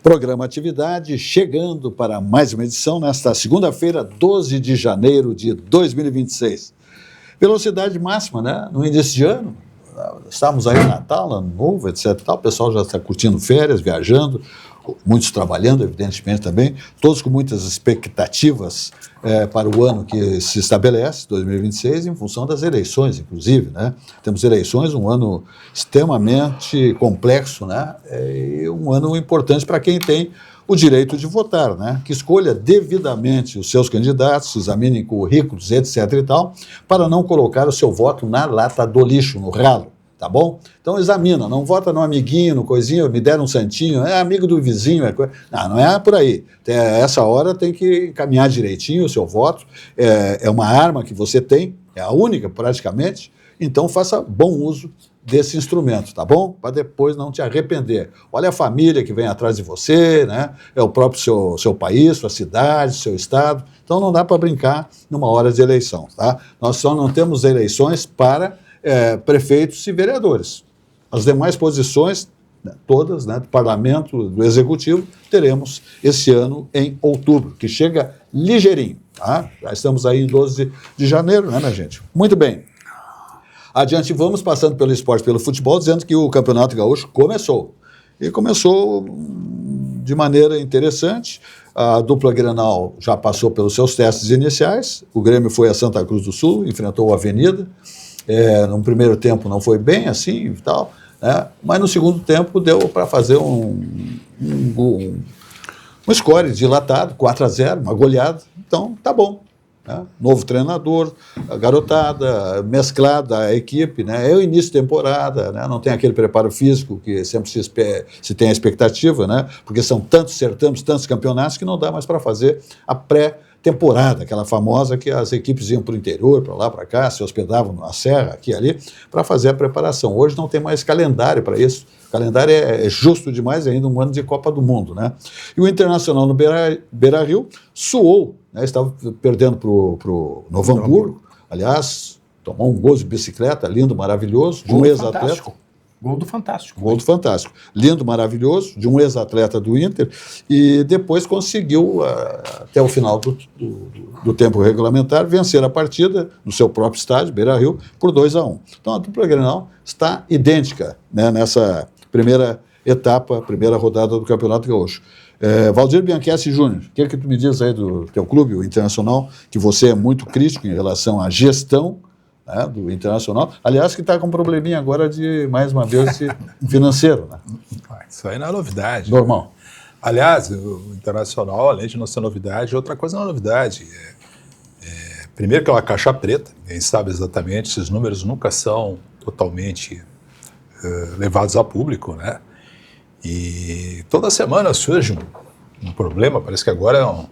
Programa Atividade, chegando para mais uma edição nesta segunda-feira, 12 de janeiro de 2026. Velocidade máxima, né? No início de ano, estamos aí no Natal, Ano Novo, etc. O pessoal já está curtindo férias, viajando, muitos trabalhando, evidentemente também, todos com muitas expectativas para o ano que se estabelece, 2026, em função das eleições, inclusive, né? Temos eleições, um ano extremamente complexo, né? E um ano importante para quem tem o direito de votar, né? Que escolha devidamente os seus candidatos, examinem currículos, etc. e tal, para não colocar o seu voto na lata do lixo, no ralo. Tá bom? Então examina, não vota no amiguinho, no coisinho, me deram um santinho, é amigo do vizinho, não é por aí. Essa hora tem que encaminhar direitinho o seu voto, é uma arma que você tem, é a única praticamente, então faça bom uso desse instrumento, tá bom? Para depois não te arrepender. Olha a família que vem atrás de você, né? É o próprio seu país, sua cidade, seu estado, então não dá para brincar numa hora de eleição, tá? Nós só não temos eleições para prefeitos e vereadores. As demais posições, todas, né, do parlamento, do executivo, teremos esse ano em outubro, que chega ligeirinho. Tá? Já estamos aí em 12 de janeiro, né, minha gente? Muito bem. Adiante vamos, passando pelo esporte, pelo futebol, dizendo que o Campeonato Gaúcho começou. E começou de maneira interessante. A dupla Grenal já passou pelos seus testes iniciais. O Grêmio foi a Santa Cruz do Sul, enfrentou a Avenida. No primeiro tempo não foi bem assim e tal, né? Mas no segundo tempo deu para fazer um score dilatado, 4-0, uma goleada, então tá bom. Né? Novo treinador, a garotada, mesclada a equipe, né? É o início de temporada, né? Não tem aquele preparo físico que sempre se tem a expectativa, né? Porque são tantos certames, tantos campeonatos que não dá mais para fazer a pré-temporada, aquela famosa que as equipes iam para o interior, para lá, para cá, se hospedavam na serra, aqui e ali, para fazer a preparação. Hoje não tem mais calendário para isso. O calendário é justo demais, ainda um ano de Copa do Mundo, né? E o Internacional no Beira-Rio suou, né? Estava perdendo para o Novo Hamburgo, aliás, tomou um gol de bicicleta, lindo, maravilhoso, de um ex-atleta. Gol do Fantástico. Gol do Fantástico. Lindo, maravilhoso, de um ex-atleta do Inter, e depois conseguiu, até o final do tempo regulamentar, vencer a partida no seu próprio estádio, Beira-Rio, por 2-1. Então a dupla Grenal está idêntica, né, nessa primeira etapa, primeira rodada do Campeonato Gaúcho. Valdir Bianchessi Júnior, o que é que tu me diz aí do teu clube, o Internacional, que você é muito crítico em relação à gestão, né, do Internacional, aliás, que está com um probleminha agora de, mais uma vez, financeiro. Né? Isso aí não é novidade. Normal. Aliás, o Internacional, além de não ser novidade, outra coisa não é novidade. Primeiro que é uma caixa preta, ninguém sabe exatamente, esses números nunca são totalmente levados a público, né? E toda semana surge um problema, parece que agora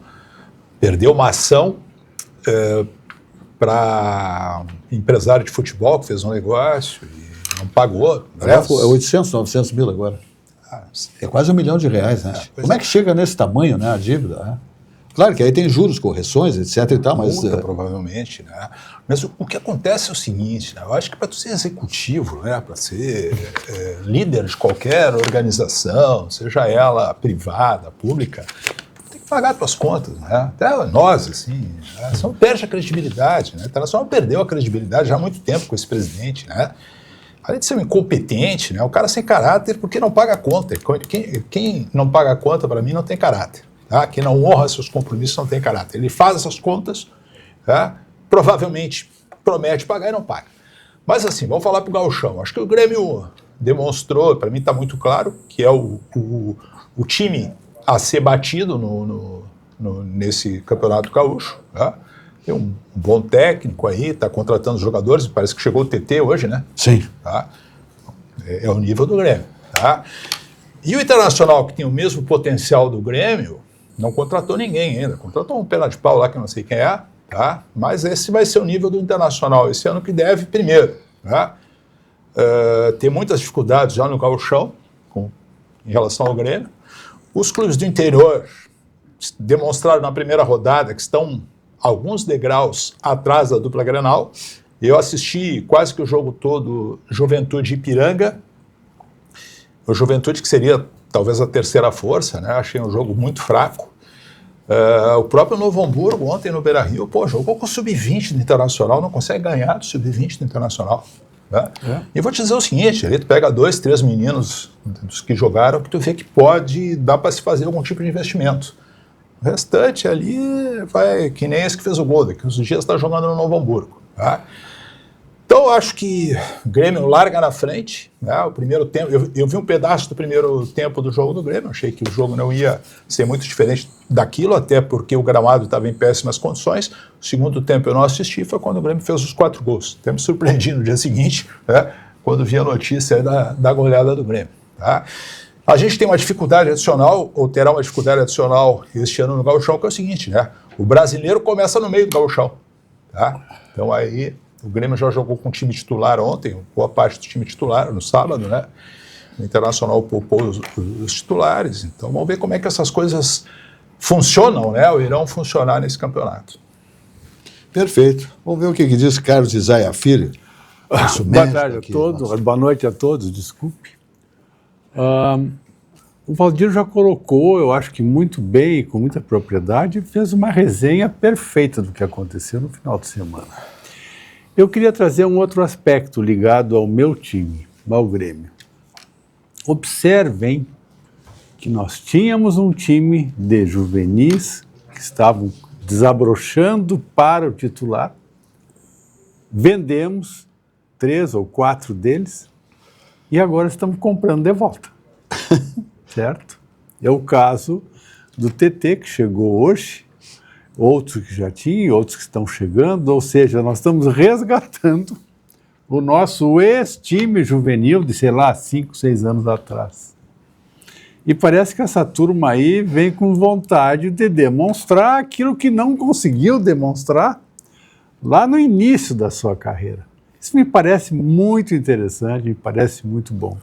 perdeu uma ação para empresário de futebol que fez um negócio e não pagou. É 800, 900 mil agora. É quase R$1 milhão, né? Como é que chega nesse tamanho, né, a dívida? Né? Claro que aí tem juros, correções, etc e tal, mas... Multa, provavelmente, né? Mas o que acontece é o seguinte, né? Eu acho que para tu ser executivo, né, para ser líder de qualquer organização, seja ela privada, pública, tem que pagar as tuas contas, né? Até nós, assim, né? Você não perde a credibilidade, né? O Internacional perdeu a credibilidade já há muito tempo com esse presidente, né? Além de ser um incompetente, né? O cara sem caráter porque não paga a conta. Quem não paga a conta, para mim, não tem caráter. Tá? Quem não honra seus compromissos não tem caráter. Ele faz essas contas, tá? Provavelmente promete pagar e não paga. Mas assim, vamos falar para o Gauchão. Acho que o Grêmio demonstrou, para mim está muito claro, que é o time a ser batido nesse Campeonato Gaúcho. Tá? Tem um bom técnico aí, está contratando jogadores, parece que chegou o TT hoje, né? Sim. Tá? É o nível do Grêmio. Tá? E o Internacional, que tem o mesmo potencial do Grêmio, não contratou ninguém ainda. Contratou um pena de pau lá que eu não sei quem é, tá? Mas esse vai ser o nível do Internacional esse ano, que deve primeiro. Tá? Tem muitas dificuldades já no Gauchão em relação ao Grêmio. Os clubes do interior demonstraram na primeira rodada que estão alguns degraus atrás da dupla Grenal. Eu assisti quase que o jogo todo Juventude e Ipiranga. O Juventude, que seria talvez a terceira força, né? Achei um jogo muito fraco. O próprio Novo Hamburgo, ontem no Beira-Rio, jogou com o Sub-20 do Internacional, não consegue ganhar do Sub-20 do Internacional. Né? E vou te dizer o seguinte, ali tu pega 2, 3 meninos dos que jogaram, que tu vê que dá para se fazer algum tipo de investimento. O restante ali vai, que nem esse que fez o gol, daqui uns dias está jogando no Novo Hamburgo. Tá? Então eu acho que o Grêmio larga na frente, né? O primeiro tempo, eu vi um pedaço do primeiro tempo do jogo do Grêmio, achei que o jogo não ia ser muito diferente daquilo, até porque o gramado estava em péssimas condições. O segundo tempo eu não assisti, foi quando o Grêmio fez os 4 gols. Até me surpreendi no dia seguinte, né? Quando vi a notícia da goleada do Grêmio. Tá? A gente tem uma dificuldade adicional, ou terá uma dificuldade adicional este ano no Gauchão, que é o seguinte, né? O brasileiro começa no meio do Gauchão. Tá? Então aí o Grêmio já jogou com o time titular ontem, boa parte do time titular, no sábado, né? O Internacional poupou os titulares. Então vamos ver como é que essas coisas funcionam, né? Ou irão funcionar nesse campeonato. Perfeito. Vamos ver o que diz Carlos Isaia Filho. Boa tarde a todos, boa noite a todos, desculpe. O Valdir já colocou, eu acho que muito bem e com muita propriedade, fez uma resenha perfeita do que aconteceu no final de semana. Eu queria trazer um outro aspecto ligado ao meu time, ao Grêmio. Observem que nós tínhamos um time de juvenis que estavam desabrochando para o titular, vendemos 3 ou 4 deles e agora estamos comprando de volta, certo? É o caso do TT, que chegou hoje, outros que já tinham, outros que estão chegando, ou seja, nós estamos resgatando o nosso ex-time juvenil de, sei lá, 5, 6 anos atrás. E parece que essa turma aí vem com vontade de demonstrar aquilo que não conseguiu demonstrar lá no início da sua carreira. Isso me parece muito interessante, me parece muito bom.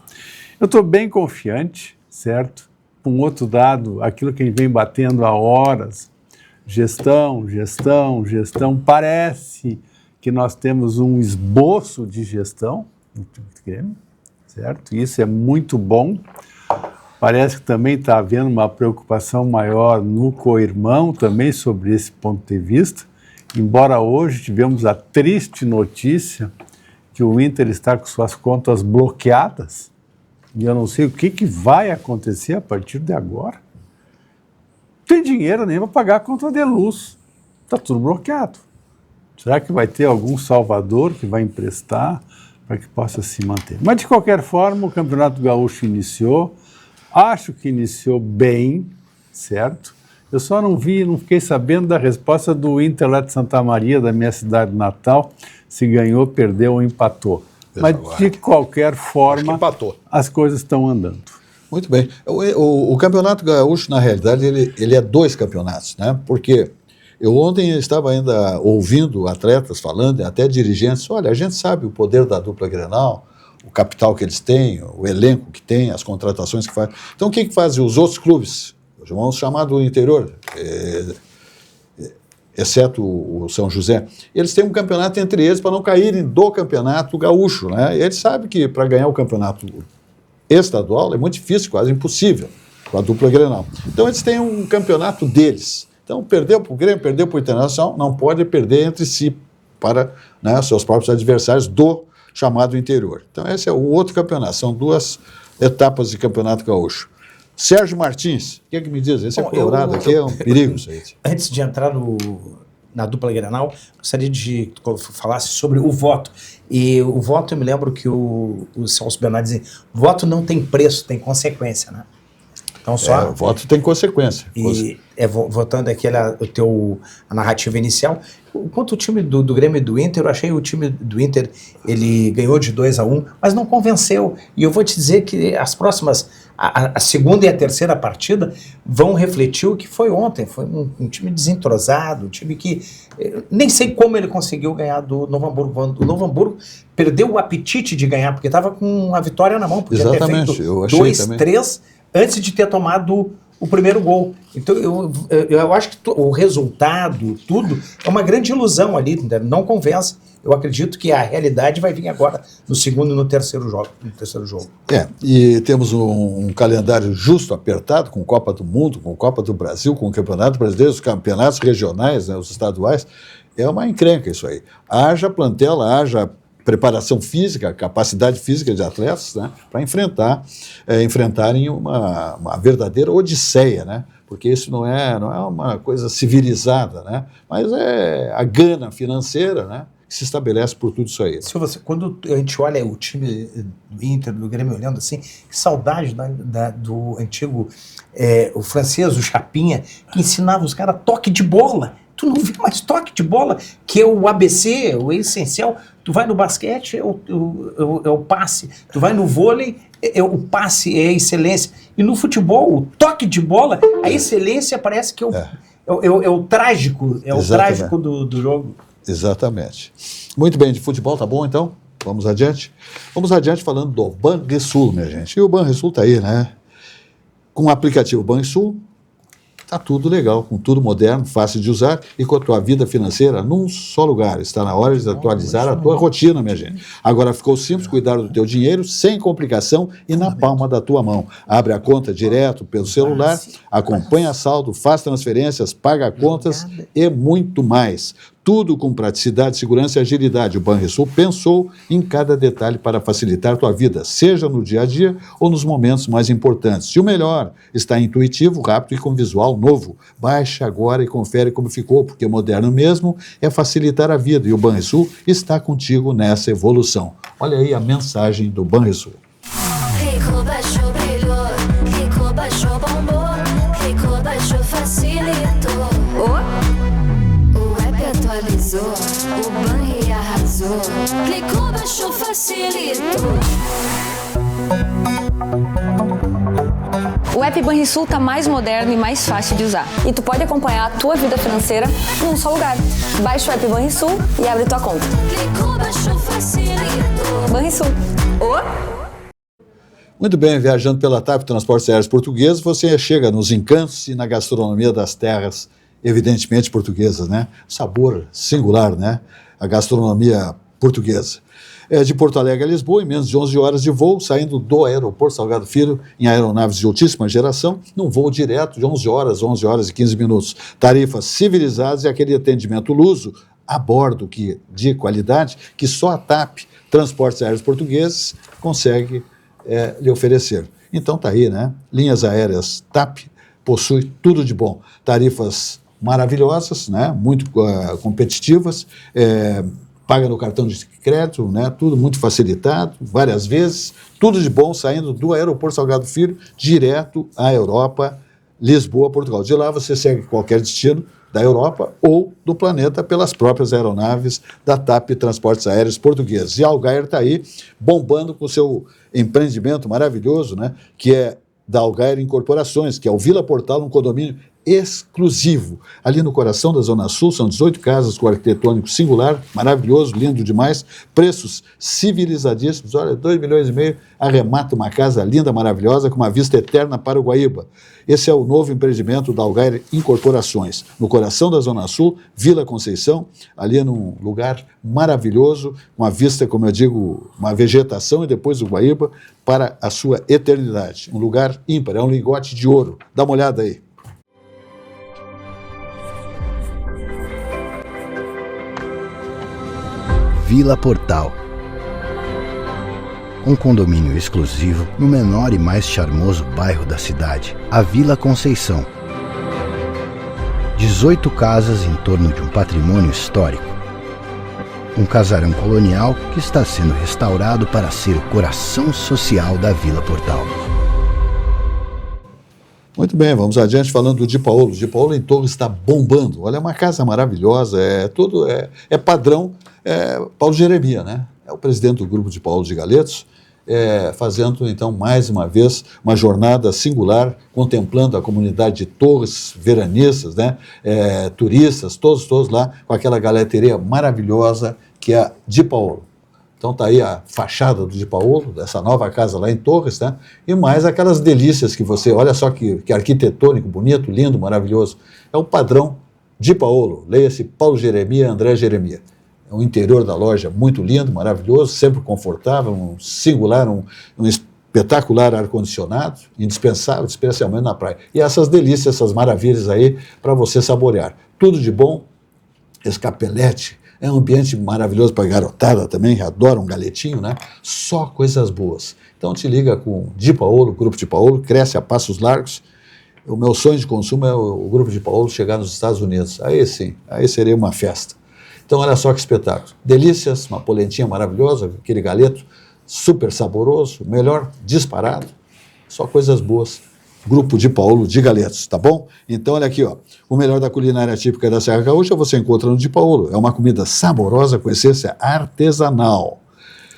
Eu estou bem confiante, certo? Um outro dado, aquilo que a gente vem batendo há horas, gestão, parece que nós temos um esboço de gestão no Grêmio, certo? Isso é muito bom. Parece que também está havendo uma preocupação maior no co-irmão também sobre esse ponto de vista, embora hoje tivemos a triste notícia que o Inter está com suas contas bloqueadas, e eu não sei o que vai acontecer a partir de agora. Não tem dinheiro nem para pagar a conta de luz, está tudo bloqueado. Será que vai ter algum salvador que vai emprestar para que possa se manter? Mas, de qualquer forma, o Campeonato Gaúcho iniciou, acho que iniciou bem, certo? Eu só não fiquei sabendo da resposta do Inter lá de Santa Maria, da minha cidade natal, se ganhou, perdeu ou empatou. Mas, de qualquer forma, as coisas estão andando. Muito bem. O Campeonato Gaúcho, na realidade, ele é 2 campeonatos, né? Porque eu ontem estava ainda ouvindo atletas falando, até dirigentes, olha, a gente sabe o poder da dupla Grenal, o capital que eles têm, o elenco que tem, as contratações que fazem. Então, o que fazem os outros clubes? Vamos chamar do interior, exceto o São José. Eles têm um campeonato entre eles para não caírem do campeonato gaúcho, né? E eles sabem que para ganhar o campeonato estadual é muito difícil, quase impossível, com a dupla Grenal. Então, eles têm um campeonato deles. Então, perdeu para o Grêmio, perdeu para o Internacional, não pode perder entre si para, né, seus próprios adversários do chamado interior. Então, esse é o outro campeonato. São 2 etapas de campeonato gaúcho. Sérgio Martins, o que é que me diz? Esse é colorado aqui, é um perigo isso aí. Antes de entrar na dupla Grenal, gostaria de que tu falasse sobre o voto. E o voto, eu me lembro que o Celso Bernardo dizia, voto não tem preço, tem consequência, né? Então só... o voto tem consequência. E votando aqui a narrativa inicial, quanto o time do Grêmio e do Inter, eu achei o time do Inter, ele ganhou de 2-1, mas não convenceu. E eu vou te dizer que as próximas, a segunda e a terceira partida vão refletir o que foi ontem. Foi um time desentrosado, um time que nem sei como ele conseguiu ganhar do Novo Hamburgo. O Novo Hamburgo perdeu o apetite de ganhar, porque estava com a vitória na mão. Podia Exatamente, ter feito eu achei 2-3 antes de ter tomado o primeiro gol. Então eu acho que o resultado, tudo, é uma grande ilusão ali, não convence. Eu acredito que a realidade vai vir agora no segundo e no terceiro jogo. E temos um calendário justo, apertado, com Copa do Mundo, com Copa do Brasil, com o Campeonato Brasileiro, os campeonatos regionais, né, os estaduais. É uma encrenca isso aí. Haja plantel, haja preparação física, capacidade física de atletas, né, para enfrentarem uma verdadeira odisseia, né? Porque isso não é uma coisa civilizada, né? Mas é a gana financeira, né, que se estabelece por tudo isso aí. Quando a gente olha o time do Inter, do Grêmio, olhando assim, que saudade do antigo, o francês, o Chapinha, que ensinava os caras toque de bola. Tu não vê mais toque de bola, que é o ABC, o essencial. Tu vai no basquete, é o passe. Tu vai no vôlei, o passe é a excelência. E no futebol, o toque de bola, a excelência parece que é o trágico, o trágico do jogo. Exatamente. Muito bem, de futebol tá bom então? Vamos adiante? Vamos adiante falando do Banrisul, minha gente. E o Banrisul está aí, né? Com o aplicativo Banrisul, está tudo legal, com tudo moderno, fácil de usar e com a tua vida financeira num só lugar. Está na hora de atualizar a tua rotina, minha gente. Agora ficou simples cuidar do teu dinheiro sem complicação e na palma da tua mão. Abre a conta direto pelo celular, acompanha saldo, faz transferências, paga contas e muito mais. Tudo com praticidade, segurança e agilidade. O Banrisul pensou em cada detalhe para facilitar a tua vida, seja no dia a dia ou nos momentos mais importantes. E o melhor, está intuitivo, rápido e com visual novo. Baixa agora e confere como ficou, porque moderno mesmo é facilitar a vida e o Banrisul está contigo nessa evolução. Olha aí a mensagem do Banrisul. Rico baixou, brilhou, Rico baixou, bombou, Rico baixou, facilitou. O app atualizou, o Banri arrasou, clicou, baixou, facilitou. O app Banrisul tá mais moderno e mais fácil de usar. E tu pode acompanhar a tua vida financeira num só lugar. Baixa o app Banrisul e abre tua conta. Clicou, baixou, facilitou. Banrisul. Muito bem, viajando pela TAP Transportes Aéreos Portugueses, você chega nos encantos e na gastronomia das terras, evidentemente portuguesas, né? Sabor singular, né? A gastronomia portuguesa. De Porto Alegre a Lisboa, em menos de 11 horas de voo, saindo do aeroporto Salgado Filho, em aeronaves de altíssima geração, num voo direto de 11 horas e 15 minutos. Tarifas civilizadas e aquele atendimento luso a bordo de qualidade que só a TAP Transportes Aéreos Portugueses consegue lhe oferecer. Então tá aí, né? Linhas aéreas TAP possui tudo de bom. Tarifas maravilhosas, né? Muito competitivas, paga no cartão de crédito, né? Tudo muito facilitado, várias vezes, tudo de bom, saindo do aeroporto Salgado Filho, direto à Europa, Lisboa, Portugal. De lá você segue qualquer destino da Europa ou do planeta pelas próprias aeronaves da TAP Transportes Aéreos Portugueses. E a Algair está aí bombando com o seu empreendimento maravilhoso, né? Que é da Algair Incorporações, que é o Vila Portal, um condomínio exclusivo. Ali no coração da Zona Sul, são 18 casas com arquitetônico singular, maravilhoso, lindo demais, preços civilizadíssimos. Olha, 2,5 milhões, arremata uma casa linda, maravilhosa, com uma vista eterna para o Guaíba. Esse é o novo empreendimento da Algair Incorporações, no coração da Zona Sul, Vila Conceição, ali num lugar maravilhoso, com a vista, como eu digo, uma vegetação e depois o Guaíba para a sua eternidade. Um lugar ímpar, é um lingote de ouro. Dá uma olhada aí. Vila Portal. Um condomínio exclusivo no menor e mais charmoso bairro da cidade, a Vila Conceição. 18 casas em torno de um patrimônio histórico. Um casarão colonial que está sendo restaurado para ser o coração social da Vila Portal. Muito bem, vamos adiante falando do Di Paolo. O Di Paolo em Torres está bombando. Olha, é uma casa maravilhosa, é padrão Paulo Jeremia, né? É o presidente do grupo de Paulo de Galetos, fazendo, então, mais uma vez, uma jornada singular, contemplando a comunidade de Torres, veranistas, né? Turistas, todos lá, com aquela galeteria maravilhosa que é a Di Paolo. Então está aí a fachada do Di Paolo, dessa nova casa lá em Torres, né? E mais aquelas delícias que você, olha só que arquitetônico, bonito, lindo, maravilhoso. É o padrão Di Paolo, leia-se Paulo Jeremia, André Jeremia. É o interior da loja muito lindo, maravilhoso, sempre confortável, um singular, um espetacular ar-condicionado, indispensável, especialmente na praia. E essas delícias, essas maravilhas aí para você saborear. Tudo de bom, escapelete. É um ambiente maravilhoso para garotada também, que adora um galetinho, né? Só coisas boas. Então te liga com Di Paolo, o Grupo Di Paolo, cresce a passos largos. O meu sonho de consumo é o Grupo Di Paolo chegar nos Estados Unidos. Aí sim, aí seria uma festa. Então olha só que espetáculo. Delícias, uma polentinha maravilhosa, aquele galeto super saboroso, melhor disparado. Só coisas boas. Grupo Di Paolo de galetos, tá bom? Então olha aqui, ó, o melhor da culinária típica da Serra Gaúcha você encontra no Di Paolo. É uma comida saborosa com essência artesanal.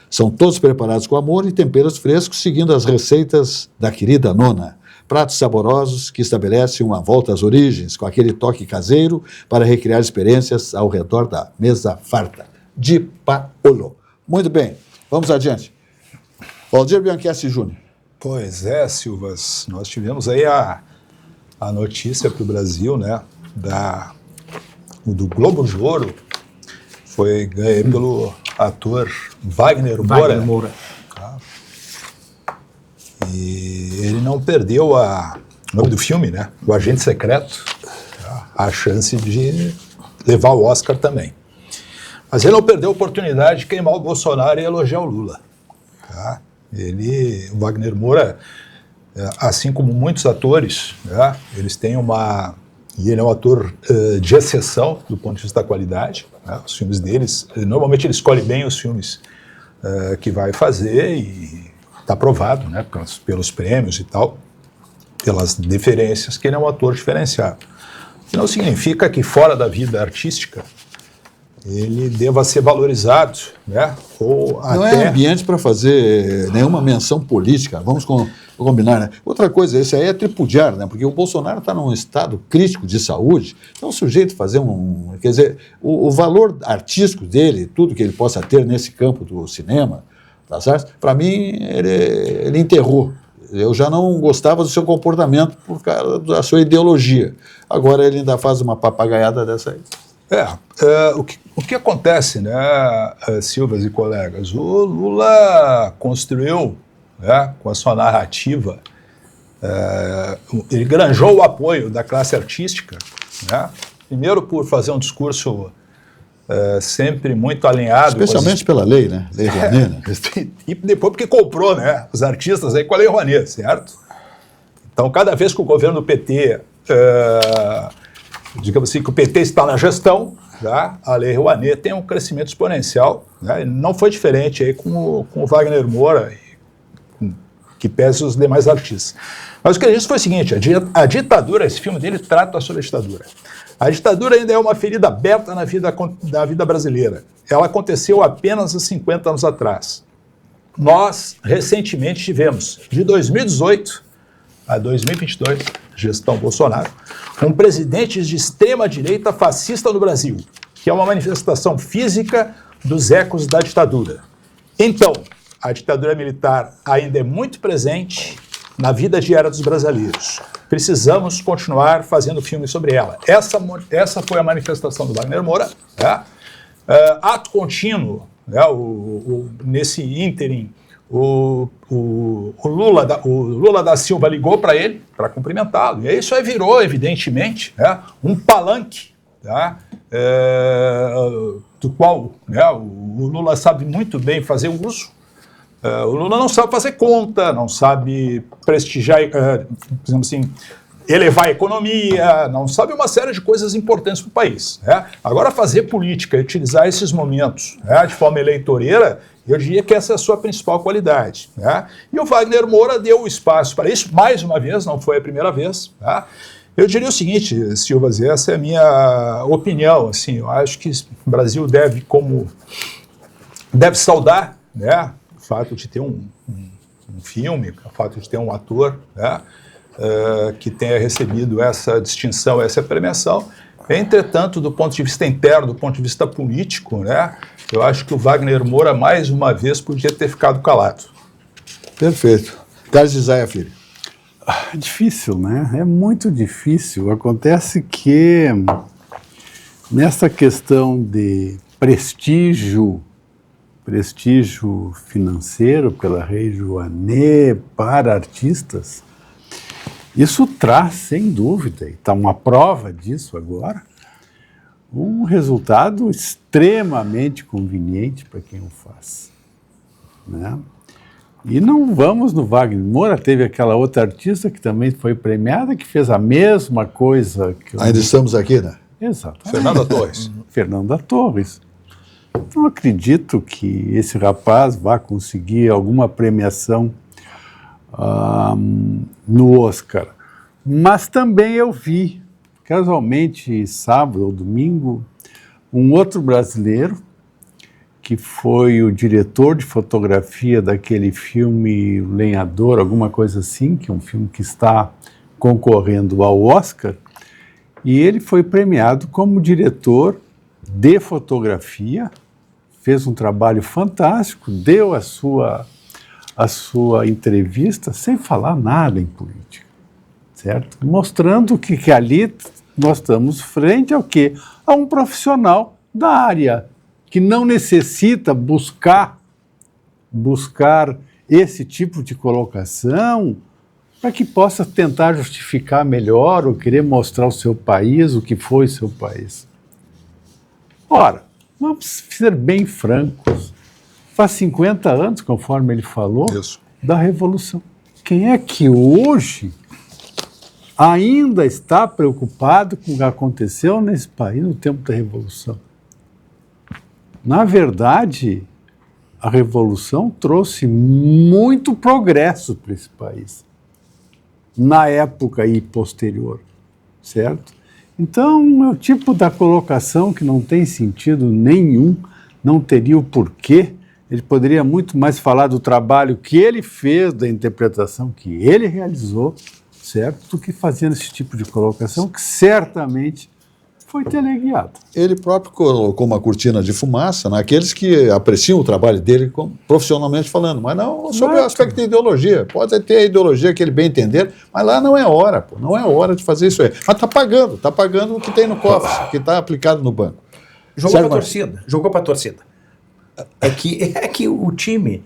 São todos preparados com amor e temperos frescos, seguindo as receitas da querida nona. Pratos saborosos que estabelecem uma volta às origens, com aquele toque caseiro para recriar experiências ao redor da mesa farta. Di Paolo. Muito bem, vamos adiante. Valdir Bianchessi Júnior. Pois é, Silvas, nós tivemos aí a notícia para o Brasil, né, do Globo de Ouro, foi ganho pelo ator Wagner Moura. Tá? E ele não perdeu o nome do filme, né, O Agente Secreto, tá? A chance de levar o Oscar também. Mas ele não perdeu a oportunidade de queimar o Bolsonaro e elogiar o Lula. Tá? O Wagner Moura, assim como muitos atores, né, eles têm e ele é um ator de exceção do ponto de vista da qualidade, né, os filmes deles, normalmente ele escolhe bem os filmes que vai fazer e está provado, né, pelos prêmios e tal, pelas deferências, que ele é um ator diferenciado. Que não significa que fora da vida artística ele deva ser valorizado, né? Ou não é ambiente para fazer nenhuma menção política, vamos combinar, né? Outra coisa, esse aí é tripudiar, né? Porque o Bolsonaro está num estado crítico de saúde, então o sujeito fazer quer dizer, o valor artístico dele, tudo que ele possa ter nesse campo do cinema, tá certo? Para mim, ele enterrou. Eu já não gostava do seu comportamento por causa da sua ideologia. Agora ele ainda faz uma papagaiada dessa aí. O que acontece, né, Silvas e colegas? O Lula construiu, né, com a sua narrativa, ele granjou o apoio da classe artística, né, primeiro por fazer um discurso sempre muito alinhado. Especialmente pela lei, né? Lei Rouanet, né? E depois porque comprou, né, os artistas aí com a Lei Rouanet, certo? Então, cada vez que o governo do PT... digamos assim, que o PT está na gestão, tá? A Lei Rouanet tem um crescimento exponencial, né? Não foi diferente aí com o Wagner Moura, que pese os demais artistas. Mas o que ele disse foi o seguinte, a ditadura, esse filme dele trata sobre a ditadura. A ditadura ainda é uma ferida aberta na vida brasileira. Ela aconteceu apenas há 50 anos atrás. Nós, recentemente, tivemos, de 2018 a 2022, gestão Bolsonaro, um presidente de extrema-direita fascista no Brasil, que é uma manifestação física dos ecos da ditadura. Então, a ditadura militar ainda é muito presente na vida diária dos brasileiros. Precisamos continuar fazendo filmes sobre ela. Essa foi a manifestação do Wagner Moura. Né? Ato contínuo, né? Nesse ínterim, o Lula da Silva ligou para ele, para cumprimentá-lo. E isso aí virou, evidentemente, né, um palanque, tá, do qual, né, o Lula sabe muito bem fazer uso. O Lula não sabe fazer conta, não sabe prestigiar, digamos assim, elevar a economia, não sabe uma série de coisas importantes para o país. Né? Agora, fazer política e utilizar esses momentos, né, de forma eleitoreira, eu diria que essa é a sua principal qualidade. Né? E o Wagner Moura deu o espaço para isso, mais uma vez, não foi a primeira vez. Tá? Eu diria o seguinte, Silvas, essa é a minha opinião. Assim, eu acho que o Brasil deve saudar, né, o fato de ter um filme, o fato de ter um ator, né, que tenha recebido essa distinção, essa premiação, Entretanto, do ponto de vista interno, do ponto de vista político, né, eu acho que o Wagner Moura, mais uma vez, podia ter ficado calado. Perfeito. Carlos Isaia Filho. Difícil, né? É muito difícil. Acontece que nessa questão de prestígio financeiro pela Lei Rouanet para artistas, isso traz, sem dúvida, e está uma prova disso agora, um resultado extremamente conveniente para quem o faz, né? E não vamos no Wagner Moura, teve aquela outra artista que também foi premiada, que fez a mesma coisa. Ainda estamos aqui, né? Exato. Fernanda Torres. Fernanda Torres. Não acredito que esse rapaz vá conseguir alguma premiação no Oscar. Mas também eu vi, casualmente, sábado ou domingo, um outro brasileiro, que foi o diretor de fotografia daquele filme Lenhador, alguma coisa assim, que é um filme que está concorrendo ao Oscar, e ele foi premiado como diretor de fotografia, fez um trabalho fantástico, deu a sua entrevista sem falar nada em política, certo? Mostrando que ali nós estamos frente ao quê? A um profissional da área, que não necessita buscar esse tipo de colocação para que possa tentar justificar melhor ou querer mostrar o seu país, o que foi seu país. Ora, vamos ser bem francos, faz 50 anos, conforme ele falou, Isso. da Revolução. Quem é que hoje ainda está preocupado com o que aconteceu nesse país no tempo da Revolução? Na verdade, a Revolução trouxe muito progresso para esse país, na época e posterior, certo? Então, é o tipo da colocação que não tem sentido nenhum, não teria o porquê. Ele poderia muito mais falar do trabalho que ele fez, da interpretação que ele realizou, certo? Do que fazendo esse tipo de colocação, que certamente foi teleguiado. Ele próprio colocou uma cortina de fumaça naqueles que apreciam o trabalho dele profissionalmente falando, mas não sobre o aspecto de ideologia. Pode ter a ideologia que ele bem entender, mas lá não é hora, não é hora de fazer isso aí. Mas está pagando o que tem no cofre, que está aplicado no banco. Jogou para a torcida. É que o time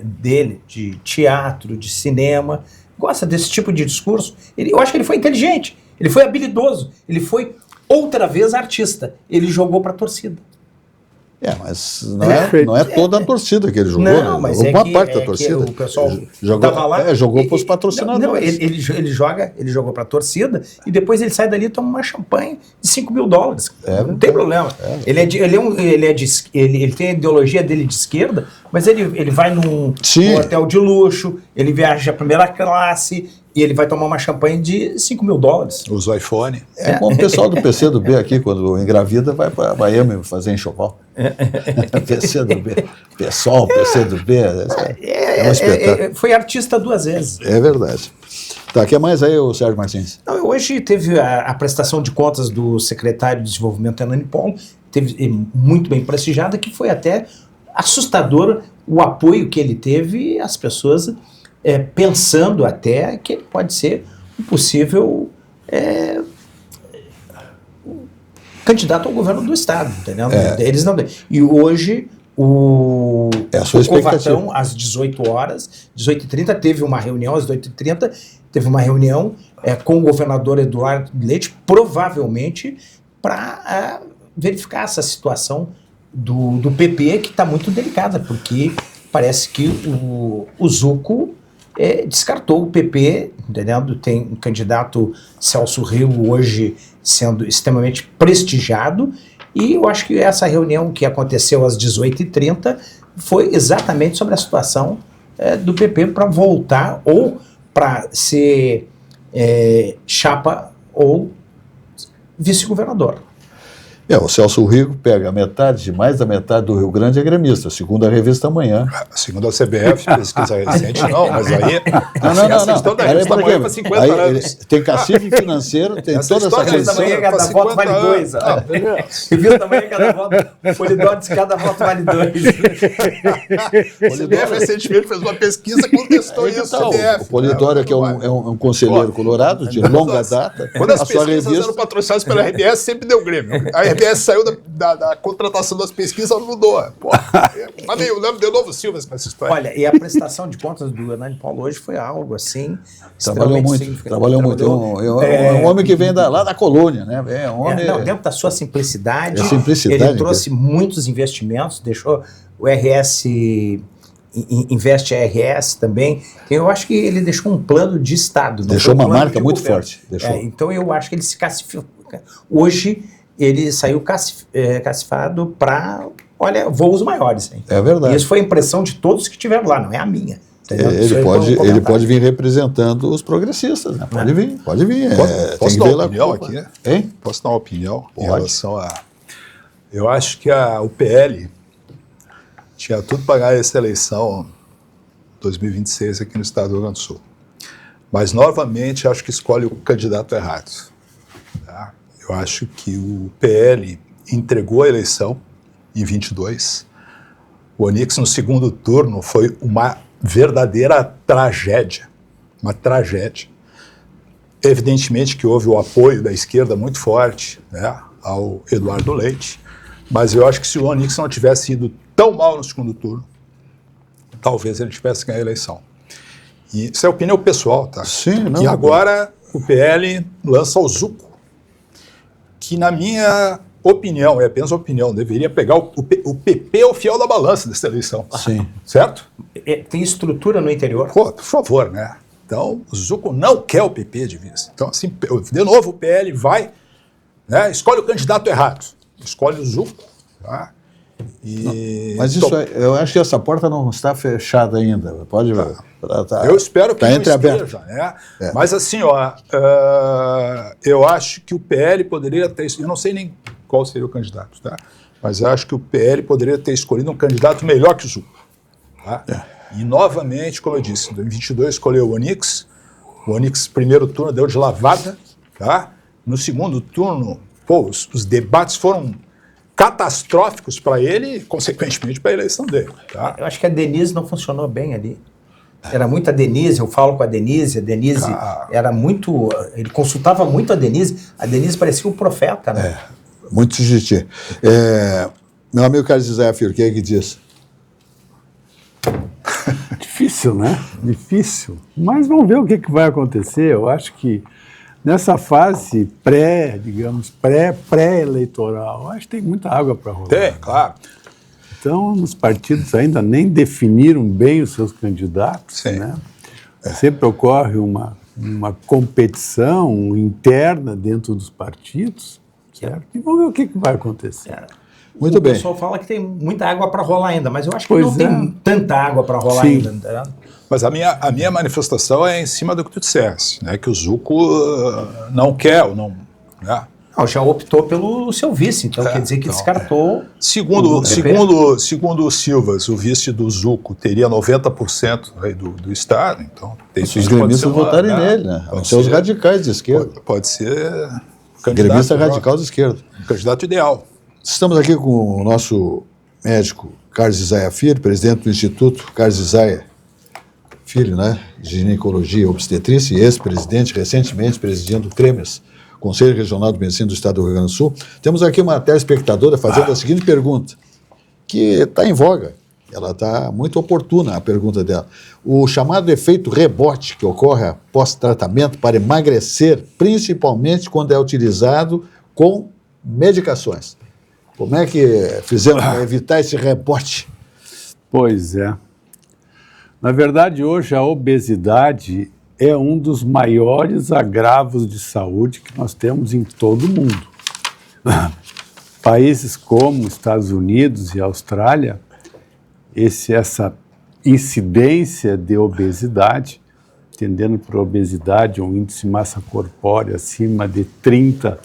dele, de teatro, de cinema, gosta desse tipo de discurso. Eu acho que ele foi inteligente, ele foi habilidoso, ele foi outra vez artista. Ele jogou para a torcida. Mas não é toda a torcida que ele jogou, não, né? mas Uma parte da torcida. O pessoal jogou lá. Jogou para os patrocinadores. Não, ele jogou para a torcida e depois ele sai dali e toma uma champanhe de $5 mil. Não tem problema. Ele tem a ideologia dele de esquerda, mas ele vai num hotel de luxo, ele viaja primeira classe e ele vai tomar uma champanhe de $5 mil. Usa o iPhone. Como o pessoal do PCdoB aqui, quando engravida, vai para Miami fazer enxoval. PCdoB. Pessoal, PCdoB. É um espetáculo. Foi artista 2 vezes. É verdade. Tá, o que mais aí, o Sérgio Martins? Hoje teve a prestação de contas do secretário de Desenvolvimento, Hernani Polo, teve muito bem prestigiada, que foi até assustador o apoio que ele teve, as pessoas pensando até que ele pode ser um possível candidato ao governo do Estado, entendeu? Eles não. E hoje o Covatão, às 18 horas, 18h30, teve uma reunião, às 18h30, teve uma reunião com o governador Eduardo Leite, provavelmente para verificar essa situação do PP, que está muito delicada, porque parece que o Zucco descartou o PP, entendeu? Tem um candidato, Celso Rio, hoje sendo extremamente prestigiado, e eu acho que essa reunião que aconteceu às 18h30 foi exatamente sobre a situação do PP para voltar ou para ser chapa ou vice-governador. O Celso Rigo pega mais da metade do Rio Grande é gremista, segundo a revista Amanhã. Segundo a CBF, pesquisa recente, não, mas aí... Não. Essa história da revista Amanhã para 50 anos. Tem cacife financeiro, tem toda essa Revista questão. Amanhã, cada voto vale 2. Revista Amanhã, cada voto... Polidoro diz que cada voto vale 2. O CBF recentemente fez uma pesquisa e contestou isso. O Polidoro, que é um conselheiro colorado, de longa data, Quando as a sua pesquisas revista... eram patrocinadas pela RBS, sempre deu Grêmio. A RBS saiu da contratação das pesquisas, ela mudou. Mas eu lembro de novo Silva com essa história. Olha, e a prestação de contas do Hernani Paulo hoje foi algo assim... Trabalhou muito. É um homem que vem lá da colônia, né? É um homem... dentro da sua simplicidade, simplicidade ele trouxe muitos investimentos, deixou o RS... Investe RS também. Eu acho que ele deixou um plano de Estado. Deixou uma marca muito forte. Então eu acho que ele se cacificou. Hoje ele saiu cacifado para, voos maiores. Hein? É verdade. E isso foi a impressão de todos que estiveram lá, não é a minha. Ele pode vir representando os progressistas, né? Pode vir. Posso dar uma opinião aqui? Hein? Posso dar uma opinião em relação a... Eu acho que o PL tinha tudo para ganhar essa eleição 2026 aqui no estado do Rio Grande do Sul. Mas, novamente, acho que escolhe o candidato errado. Tá? Eu acho que o PL entregou a eleição em 22. O Onyx, no segundo turno, foi uma verdadeira tragédia. Uma tragédia. Evidentemente que houve o apoio da esquerda muito forte, né, ao Eduardo Leite, mas eu acho que se o Onyx não tivesse ido tão mal no segundo turno, talvez ele tivesse ganho a eleição. E isso é opinião pessoal, tá? Sim, não. E agora o PL lança o Zucco, que na minha opinião, é apenas opinião, deveria pegar o PP é o fiel da balança dessa eleição. Sim. Certo? Tem estrutura no interior? Pô, por favor, né? Então, o Zucco não quer o PP de vice. Então, assim, de novo, o PL vai, né, escolhe o candidato errado. Escolhe o Zucco, tá? Mas isso eu acho que essa porta não está fechada ainda. Pode ver. Eu espero que tá não entreaberto. esteja, né? Mas assim, eu acho que o PL poderia ter... Eu não sei nem qual seria o candidato, tá? Mas eu acho que o PL poderia ter escolhido um candidato melhor que o Zucco. Tá? E novamente, como eu disse, em 2022 escolheu o Onyx. O Onyx, primeiro turno, deu de lavada. Tá? No segundo turno, os debates foram catastróficos para ele e, consequentemente, para a eleição dele. Tá? Eu acho que a Denise não funcionou bem ali. Era muito a Denise, eu falo com a Denise era muito... Ele consultava muito a Denise parecia um profeta, né? Muito sujeito. Meu amigo Carlos José Filho, o que é que diz? Difícil, né? Difícil. Mas vamos ver o que vai acontecer. Eu acho que nessa fase pré-eleitoral, acho que tem muita água para rolar. Tem, claro. Então, os partidos ainda nem definiram bem os seus candidatos, Sim. né? Sempre ocorre uma competição interna dentro dos partidos, certo? E vamos ver o que vai acontecer. Muito bem. O pessoal fala que tem muita água para rolar ainda, mas eu acho que não tem tanta água para rolar ainda. Tá? Mas a minha manifestação é em cima do que tu disseste, né? Que o Zucco não quer ou não... Né? Não, já optou pelo seu vice, então quer dizer que descartou... Segundo o Silvas, o vice do Zucco teria 90% aí do Estado, então... Se os gremistas votarem nele, né? Vão ser os radicais de esquerda. Pode ser... Gremista radical de esquerda. Candidato ideal. Estamos aqui com o nosso médico Carlos Isaia Filho, presidente do Instituto Carlos Isaia Filho, né? De Ginecologia e Obstetrícia, e ex-presidente, recentemente presidindo o CREMES, Conselho Regional de Medicina do Estado do Rio Grande do Sul. Temos aqui uma telespectadora fazendo a seguinte pergunta, que está em voga. Ela está muito oportuna, a pergunta dela. O chamado efeito rebote que ocorre após tratamento para emagrecer, principalmente quando é utilizado com medicações. Como é que fizemos para evitar esse rebote? Pois é. Na verdade, hoje a obesidade é um dos maiores agravos de saúde que nós temos em todo o mundo. Países como Estados Unidos e Austrália, essa incidência de obesidade, entendendo por obesidade um índice de massa corpórea acima de 30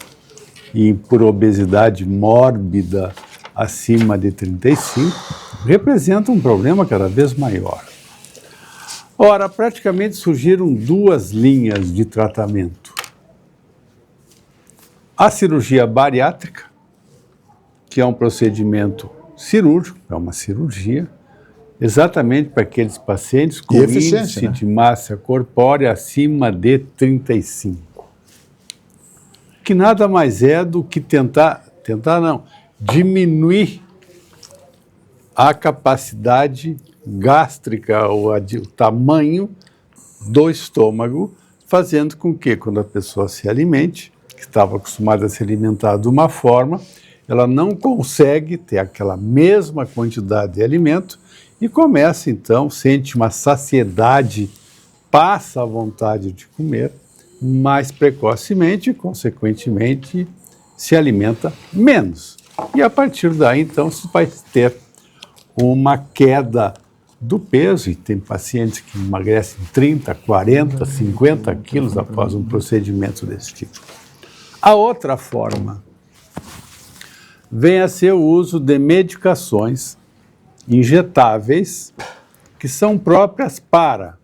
e por obesidade mórbida acima de 35, representa um problema cada vez maior. Ora, praticamente surgiram duas linhas de tratamento. A cirurgia bariátrica, que é um procedimento cirúrgico, é uma cirurgia, exatamente para aqueles pacientes com índice de massa corpórea acima de 35. Que nada mais é do que diminuir a capacidade gástrica, ou o tamanho do estômago, fazendo com que, quando a pessoa se alimente, que estava acostumada a se alimentar de uma forma, ela não consegue ter aquela mesma quantidade de alimento e começa, então, sente uma saciedade, passa a vontade de comer mais precocemente e, consequentemente, se alimenta menos. E, a partir daí, então, se vai ter uma queda do peso, e tem pacientes que emagrecem 30, 40, 50 quilos após um procedimento desse tipo. A outra forma vem a ser o uso de medicações injetáveis que são próprias para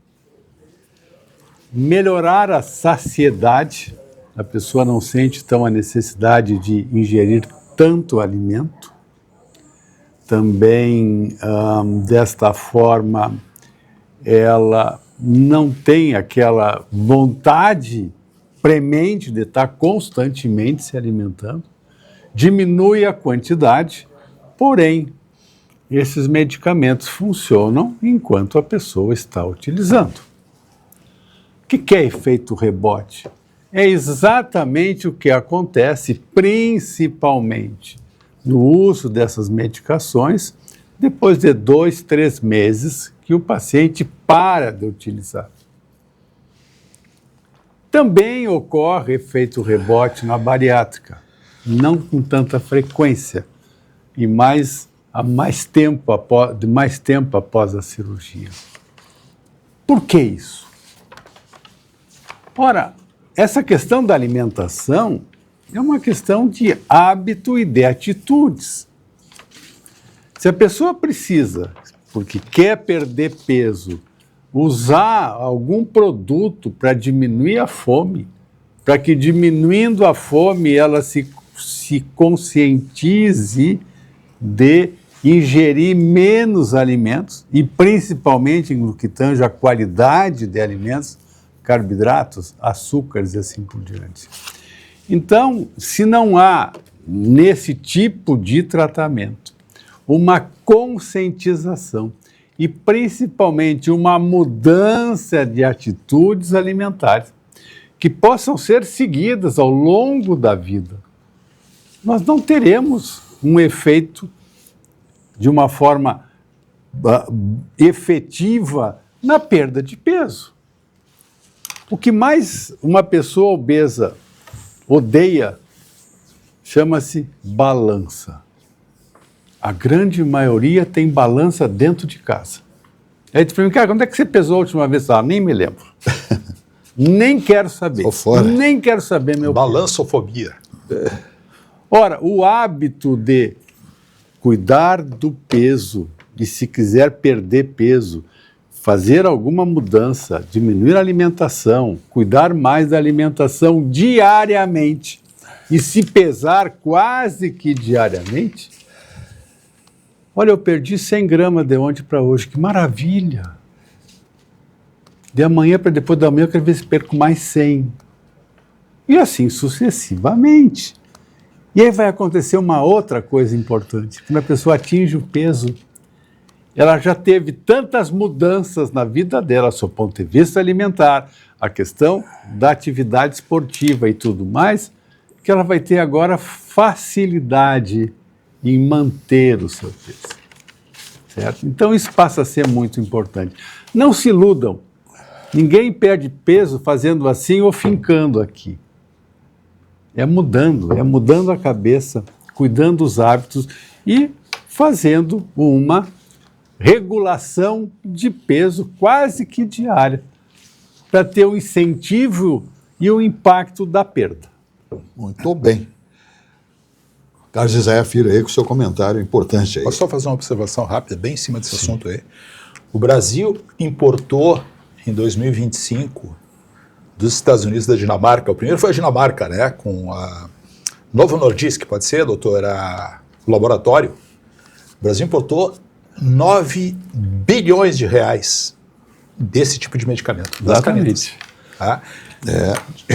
melhorar a saciedade, a pessoa não sente tão a necessidade de ingerir tanto alimento. Também, desta forma, ela não tem aquela vontade premente de estar constantemente se alimentando, diminui a quantidade, porém, esses medicamentos funcionam enquanto a pessoa está utilizando. O que é efeito rebote? É exatamente o que acontece principalmente no uso dessas medicações depois de 2, 3 meses que o paciente para de utilizar. Também ocorre efeito rebote na bariátrica, não com tanta frequência e mais tempo após a cirurgia. Por que isso? Ora, essa questão da alimentação é uma questão de hábito e de atitudes. Se a pessoa precisa, porque quer perder peso, usar algum produto para diminuir a fome, para que diminuindo a fome ela se conscientize de ingerir menos alimentos, e principalmente no que tange a qualidade de alimentos, carboidratos, açúcares e assim por diante. Então, se não há nesse tipo de tratamento uma conscientização e principalmente uma mudança de atitudes alimentares que possam ser seguidas ao longo da vida, nós não teremos um efeito de uma forma efetiva na perda de peso. O que mais uma pessoa obesa odeia chama-se balança. A grande maioria tem balança dentro de casa. Aí tu pergunta, cara, quando é que você pesou a última vez? Ah, nem me lembro. Nem quero saber. Tô fora. Nem quero saber meu peso. Balançofobia. Ora, o hábito de cuidar do peso e, se quiser perder peso, fazer alguma mudança, diminuir a alimentação, cuidar mais da alimentação diariamente e se pesar quase que diariamente. Olha, eu perdi 100 gramas de ontem para hoje, que maravilha! De amanhã para depois da manhã eu quero ver se perco mais 100. E assim sucessivamente. E aí vai acontecer uma outra coisa importante. Quando a pessoa atinge o peso, ela já teve tantas mudanças na vida dela, do ponto de vista alimentar, a questão da atividade esportiva e tudo mais, que ela vai ter agora facilidade em manter o seu peso. Certo? Então isso passa a ser muito importante. Não se iludam. Ninguém perde peso fazendo assim ou fincando aqui. É mudando a cabeça, cuidando dos hábitos e fazendo uma regulação de peso quase que diária, para ter o incentivo e o impacto da perda. Muito bem. Carlos Isaia Filho aí com o seu comentário importante aí. Posso só fazer uma observação rápida, bem em cima desse assunto aí? O Brasil importou em 2025 dos Estados Unidos e da Dinamarca, o primeiro foi a Dinamarca, né, com a Novo Nordisk, pode ser, doutora, o laboratório. O Brasil importou 9 bilhões de reais desse tipo de medicamento. Exatamente. Tá?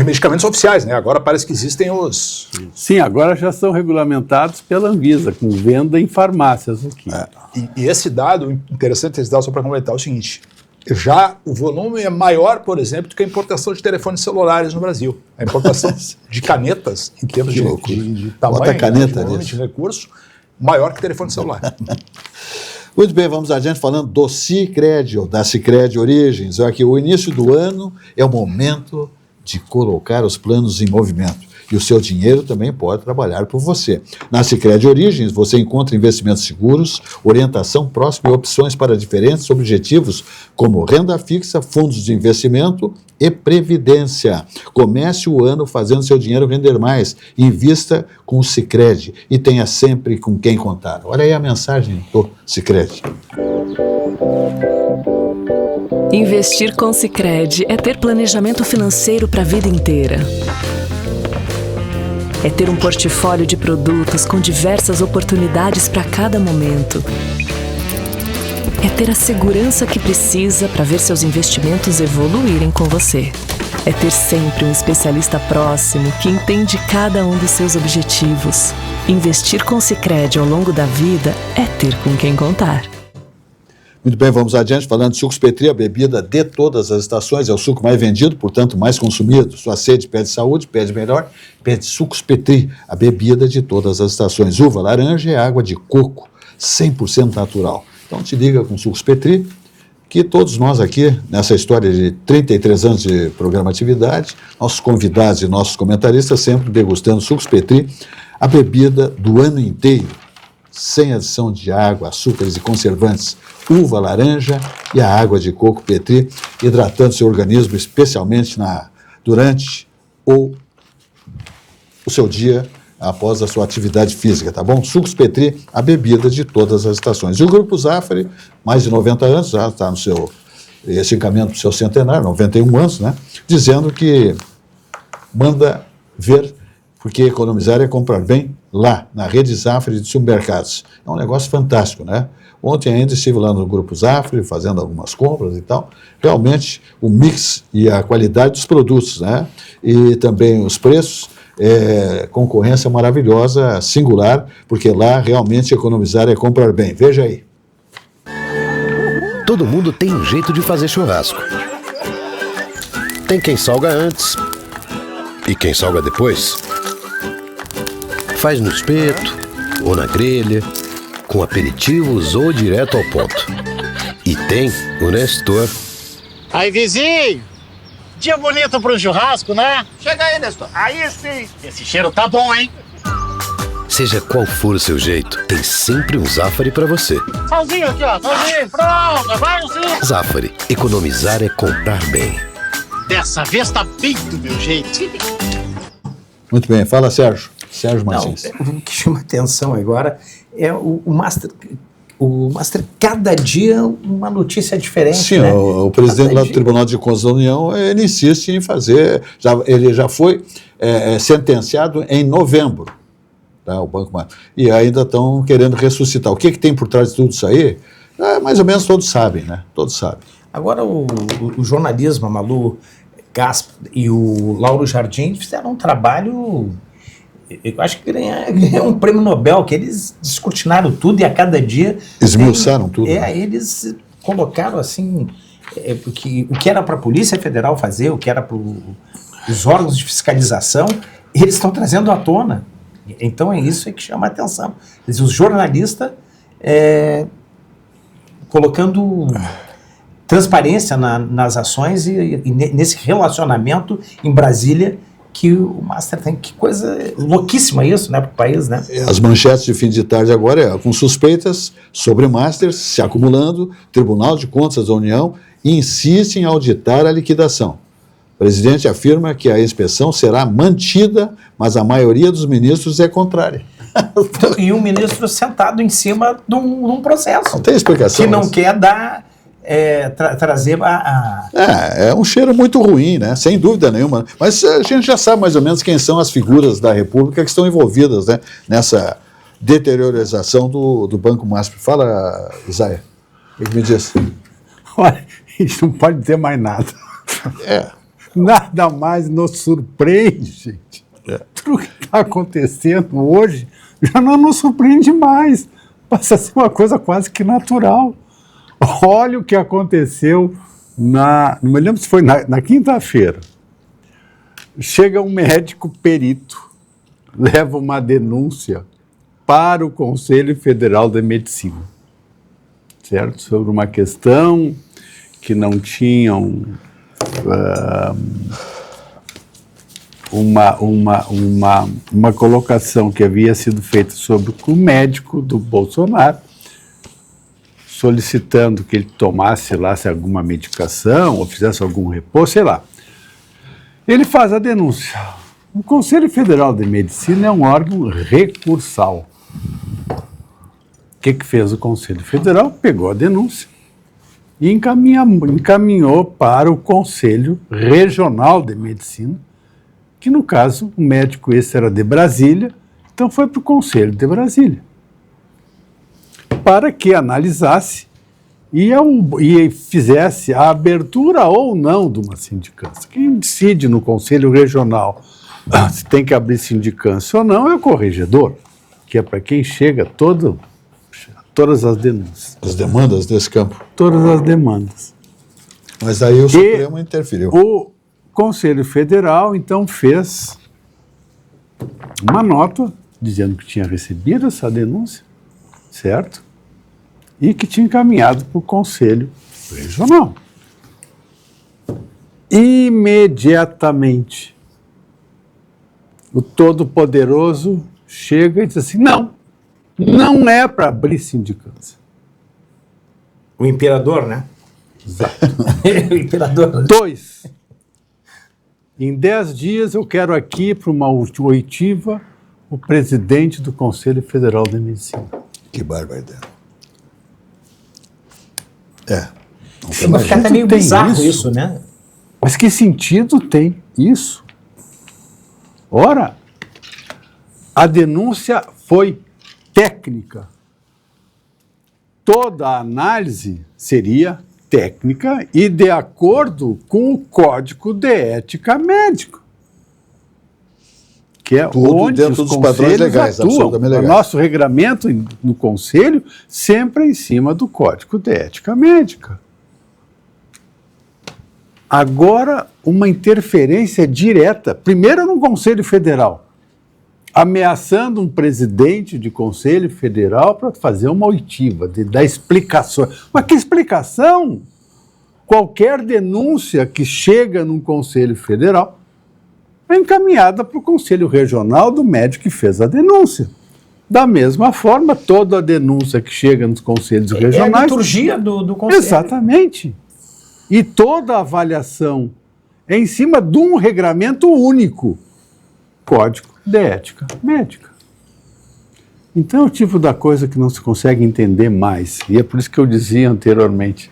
Medicamentos oficiais, né? Agora parece que existem os... Sim, agora já são regulamentados pela Anvisa, com venda em farmácias aqui. E esse dado, interessante esse dado só para completar, é o seguinte, já o volume é maior, por exemplo, do que a importação de telefones celulares no Brasil. A importação de canetas, em termos de tamanho, Bota a caneta de volume nisso. de recurso, maior que telefone celular. Muito bem, vamos adiante falando do Sicredi, ou da Sicredi Origens. Aqui, o início do ano é o momento de colocar os planos em movimento. E o seu dinheiro também pode trabalhar por você. Na Sicredi Origens, você encontra investimentos seguros, orientação próxima e opções para diferentes objetivos, como renda fixa, fundos de investimento e previdência. Comece o ano fazendo seu dinheiro render mais. Invista com o Sicredi e tenha sempre com quem contar. Olha aí a mensagem do Sicredi. Investir com Sicredi é ter planejamento financeiro para a vida inteira. É ter um portfólio de produtos com diversas oportunidades para cada momento. É ter a segurança que precisa para ver seus investimentos evoluírem com você. É ter sempre um especialista próximo que entende cada um dos seus objetivos. Investir com Sicredi ao longo da vida é ter com quem contar. Muito bem, vamos adiante falando de Sucos Petri, a bebida de todas as estações, é o suco mais vendido, portanto mais consumido. Sua sede pede saúde, pede melhor, pede Sucos Petri, a bebida de todas as estações. Uva, laranja e água de coco, 100% natural. Então te liga com Sucos Petri, que todos nós aqui, nessa história de 33 anos de programatividade, nossos convidados e nossos comentaristas sempre degustando Sucos Petri, a bebida do ano inteiro, sem adição de água, açúcares e conservantes, uva, laranja e a água de coco Petri, hidratando seu organismo, especialmente durante o seu dia após a sua atividade física, tá bom? Sucos Petri, a bebida de todas as estações. E o Grupo Zafari, mais de 90 anos, já está no seu, esse encaminhamento para o seu centenário, 91 anos, né? Dizendo que manda ver, porque economizar é comprar bem lá, na rede Zafari de supermercados. É um negócio fantástico, né? Ontem ainda estive lá no Grupo Zafari, fazendo algumas compras e tal. Realmente, o mix e a qualidade dos produtos, né? E também os preços, concorrência maravilhosa, singular, porque lá realmente economizar é comprar bem. Veja aí. Todo mundo tem um jeito de fazer churrasco. Tem quem salga antes e quem salga depois. Faz no espeto ou na grelha, com aperitivos ou direto ao ponto. E tem o Nestor. Aí, vizinho! Dia bonito para um churrasco, né? Chega aí, Nestor. Aí sim! Esse cheiro tá bom, hein? Seja qual for o seu jeito, tem sempre um Zafari pra você. Salzinho aqui, ó. Salzinho, pronto. Vai sim. Zafari, economizar é comprar bem. Dessa vez tá bem do meu jeito. Muito bem, fala Sérgio Martins. O que chama atenção agora é o Master. O Master, cada dia uma notícia diferente. Sim, né? o presidente lá do Tribunal de Contas da União, ele insiste em fazer, ele já foi sentenciado em novembro, tá, o Banco Master, e ainda estão querendo ressuscitar. O que tem por trás de tudo isso aí? Mais ou menos todos sabem, né? Todos sabem. Agora o jornalismo, a Malu Gasp e o Lauro Jardim fizeram um trabalho, eu acho que ganham um prêmio Nobel, que eles descortinaram tudo e a cada dia... Esmiuçaram tudo. Né? Eles colocaram assim, porque o que era para a Polícia Federal fazer, o que era para os órgãos de fiscalização, eles estão trazendo à tona. Então é isso que chama a atenção. Os jornalistas colocando transparência nas ações e nesse relacionamento em Brasília que o Master tem. Que coisa louquíssima isso, né, para o país, né? As manchetes de fim de tarde agora com suspeitas sobre Master se acumulando, Tribunal de Contas da União insiste em auditar a liquidação. O presidente afirma que a inspeção será mantida, mas a maioria dos ministros é contrária. E um ministro sentado em cima de um processo. Não tem explicação. Que não quer dar, trazer a... É um cheiro muito ruim, né? Sem dúvida nenhuma. Mas a gente já sabe mais ou menos quem são as figuras da República que estão envolvidas, né, nessa deteriorização do Banco Mastro. Fala, Isaia, o que me diz? Olha, a gente não pode dizer mais nada. Nada mais nos surpreende, gente. Tudo que está acontecendo hoje já não nos surpreende mais. Passa a ser uma coisa quase que natural. Olha o que aconteceu não me lembro se foi na quinta-feira. Chega um médico perito, leva uma denúncia para o Conselho Federal de Medicina, certo? Sobre uma questão que não tinham uma colocação que havia sido feita sobre o médico do Bolsonaro, solicitando que ele tomasse lá alguma medicação ou fizesse algum repouso, sei lá. Ele faz a denúncia. O Conselho Federal de Medicina é um órgão recursal. O que fez o Conselho Federal? Pegou a denúncia e encaminhou para o Conselho Regional de Medicina, que no caso o médico esse era de Brasília, então foi para o Conselho de Brasília, para que analisasse e fizesse a abertura ou não de uma sindicância. Quem decide no Conselho Regional se tem que abrir sindicância ou não é o corregedor, que é para quem chega todas as denúncias. As demandas desse campo. Todas as demandas. Mas aí o Supremo interferiu. O Conselho Federal, então, fez uma nota dizendo que tinha recebido essa denúncia, certo? E que tinha encaminhado para o Conselho Regional. Imediatamente, o Todo-Poderoso chega e diz assim, não é para abrir sindicância. O imperador, né? Exato. O imperador. 2. Em 10 dias eu quero aqui para uma oitiva o presidente do Conselho Federal de Medicina. Que barbaridade. Vai ficar até meio bizarro isso, né? Mas que sentido tem isso? Ora, a denúncia foi técnica. Toda a análise seria técnica e de acordo com o Código de Ética Médico, que é tudo onde dentro os dos padrões legais, atuam. absolutamente legais. O nosso regramento no Conselho sempre em cima do Código de Ética Médica. Agora, uma interferência direta, primeiro no Conselho Federal, ameaçando um presidente de Conselho Federal para fazer uma oitiva, de dar explicações. Mas que explicação? Qualquer denúncia que chega num Conselho Federal é encaminhada para o Conselho Regional do médico que fez a denúncia. Da mesma forma, toda a denúncia que chega nos Conselhos Regionais... É a liturgia do Conselho. Exatamente. E toda a avaliação é em cima de um regramento único, Código de Ética Médica. Então é o tipo da coisa que não se consegue entender mais. E é por isso que eu dizia anteriormente,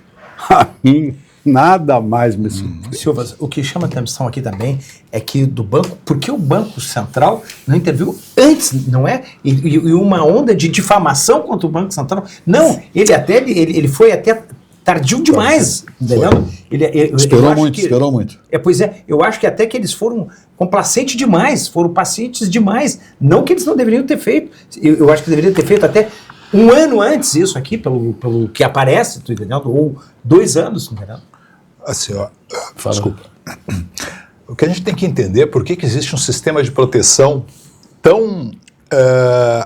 a mim nada mais me surpreende. Silva, o que chama atenção aqui também é que do banco, porque o Banco Central não interviu antes, não é? E uma onda de difamação contra o Banco Central. Não, ele foi até tardio demais, entendeu? Esperou muito. Pois é, eu acho que até que eles foram complacentes demais, foram pacientes demais. Não que eles não deveriam ter feito. Eu acho que deveriam ter feito até um ano antes isso aqui, pelo que aparece, tu entendeu? Ou 2 anos, entendeu? Assim, ó, desculpa. O que a gente tem que entender é por que existe um sistema de proteção tão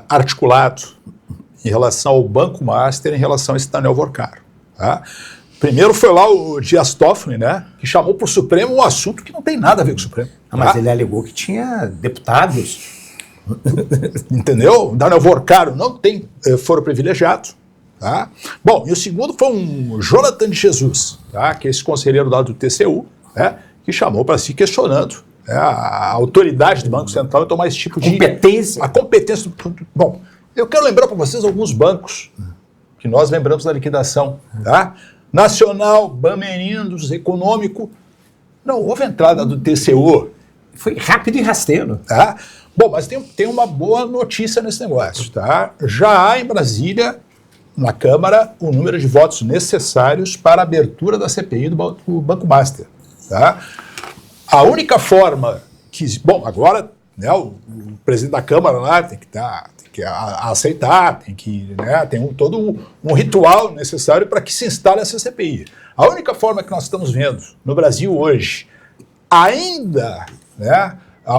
articulado em relação ao Banco Master, em relação a esse Daniel Vorcaro. Tá? Primeiro foi lá o Dias Toffoli, né, que chamou para o Supremo um assunto que não tem nada a ver com o Supremo. Mas ele alegou que tinha deputados. Entendeu? Daniel Vorcaro não tem foro privilegiado. Tá? Bom, e o segundo foi um Jonathan de Jesus, tá? Que é esse conselheiro lá do TCU, né, que chamou para si questionando a autoridade do Banco Central em tomar esse tipo de... Competência. A competência. Bom, eu quero lembrar para vocês alguns bancos que nós lembramos da liquidação. Tá? Nacional, Bamerindos, Econômico. Não houve entrada do TCU. Foi rápido e rasteiro. Tá? Bom, mas tem uma boa notícia nesse negócio. Tá? Já há em Brasília, na Câmara, o número de votos necessários para a abertura da CPI do Banco Master. Tá? A única forma que... Bom, agora, né, o presidente da Câmara lá tem que aceitar, tem todo um ritual necessário para que se instale essa CPI. A única forma que nós estamos vendo no Brasil hoje,